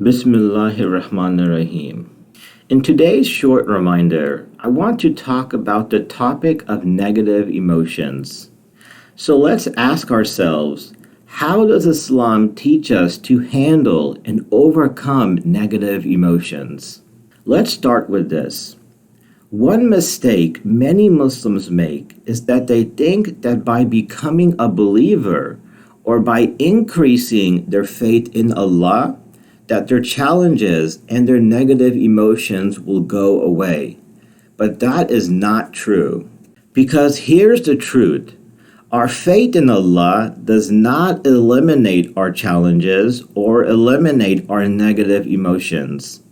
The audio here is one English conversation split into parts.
Bismillahirrahmanirrahim. In today's short reminder, I want to talk about the topic of negative emotions. So let's ask ourselves, how does Islam teach us to handle and overcome negative emotions? Let's start with this. One mistake many Muslims make is that they think that by becoming a believer or by increasing their faith in Allah, that their challenges and their negative emotions will go away. But that is not true. Because here's the truth. Our faith in Allah does not eliminate our challenges or eliminate our negative emotions.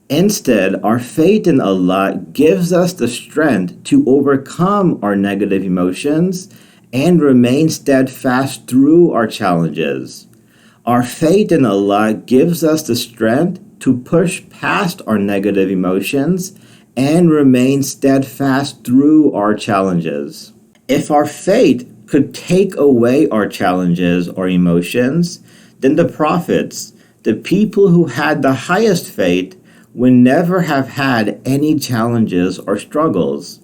Instead, our faith in Allah gives us the strength to overcome our negative emotions and remain steadfast through our challenges. Our faith in Allah gives us the strength to push past our negative emotions and remain steadfast through our challenges. If our faith could take away our challenges or emotions, then the prophets, the people who had the highest faith, would never have had any challenges or struggles.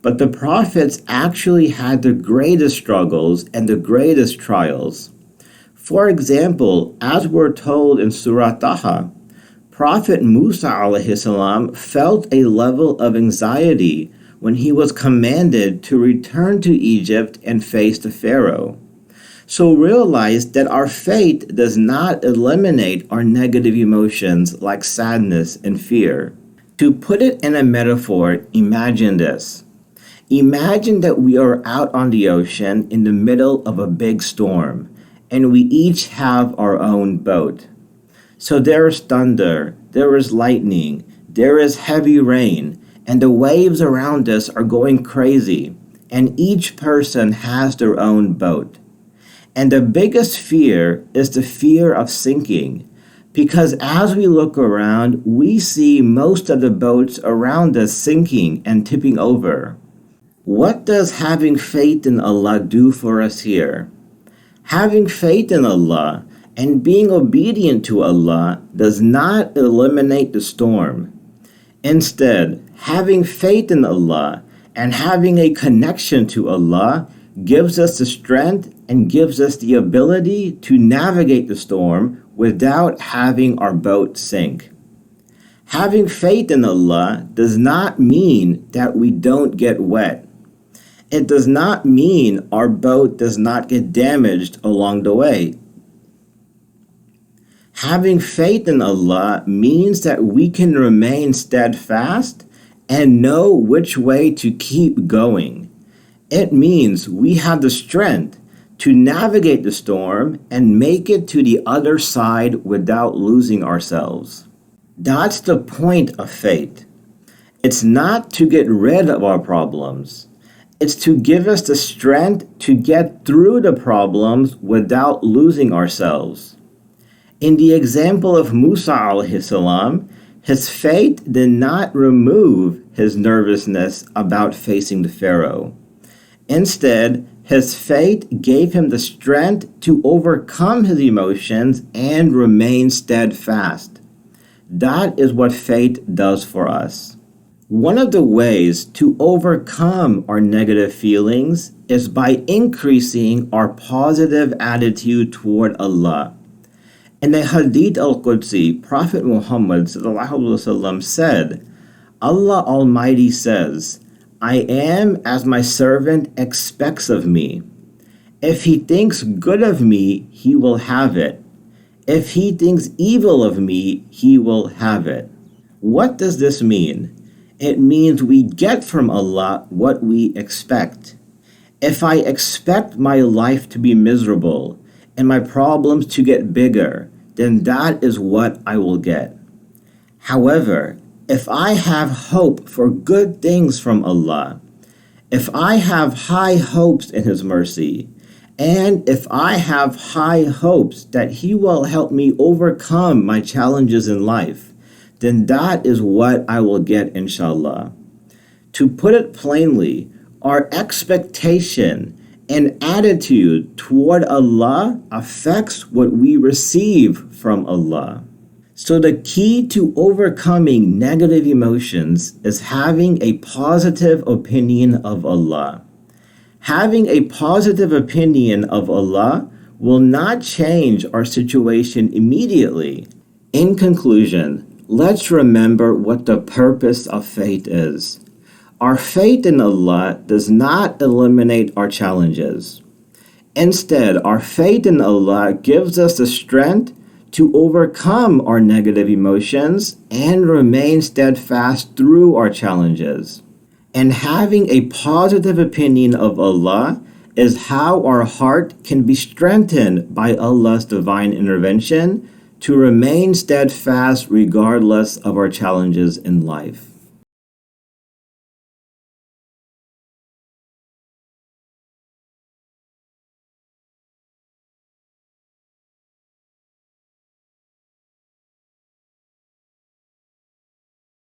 But the prophets actually had the greatest struggles and the greatest trials. For example, as we're told in Surah Taha, Prophet Musa alayhi salam felt a level of anxiety when he was commanded to return to Egypt and face the Pharaoh. So realize that our faith does not eliminate our negative emotions like sadness and fear. To put it in a metaphor, imagine this. Imagine that we are out on the ocean in the middle of a big storm, and we each have our own boat. So there is thunder, there is lightning, there is heavy rain, and the waves around us are going crazy, and each person has their own boat. And the biggest fear is the fear of sinking, because as we look around, we see most of the boats around us sinking and tipping over. What does having faith in Allah do for us here? Having faith in Allah and being obedient to Allah does not eliminate the storm. Instead, having faith in Allah and having a connection to Allah gives us the strength and gives us the ability to navigate the storm without having our boat sink. Having faith in Allah does not mean that we don't get wet. It does not mean our boat does not get damaged along the way. Having faith in Allah means that we can remain steadfast and know which way to keep going. It means we have the strength to navigate the storm and make it to the other side without losing ourselves. That's the point of faith. It's not to get rid of our problems. It's to give us the strength to get through the problems without losing ourselves. In the example of Musa alayhi salam, his faith did not remove his nervousness about facing the Pharaoh. Instead, his faith gave him the strength to overcome his emotions and remain steadfast. That is what faith does for us. One of the ways to overcome our negative feelings is by increasing our positive attitude toward Allah. In the Hadith al-Qudsi, Prophet Muhammad said, Allah Almighty says, I am as my servant expects of me. If he thinks good of me, he will have it. If he thinks evil of me, he will have it. What does this mean? It means we get from Allah what we expect. If I expect my life to be miserable and my problems to get bigger, then that is what I will get. However, if I have hope for good things from Allah, if I have high hopes in His mercy, and if I have high hopes that He will help me overcome my challenges in life, then that is what I will get, inshallah. To put it plainly, our expectation and attitude toward Allah affects what we receive from Allah. So, the key to overcoming negative emotions is having a positive opinion of Allah. Having a positive opinion of Allah will not change our situation immediately. In conclusion, let's remember what the purpose of faith is. Our faith in Allah does not eliminate our challenges. Instead, our faith in Allah gives us the strength to overcome our negative emotions and remain steadfast through our challenges. And having a positive opinion of Allah is how our heart can be strengthened by Allah's divine intervention to remain steadfast regardless of our challenges in life.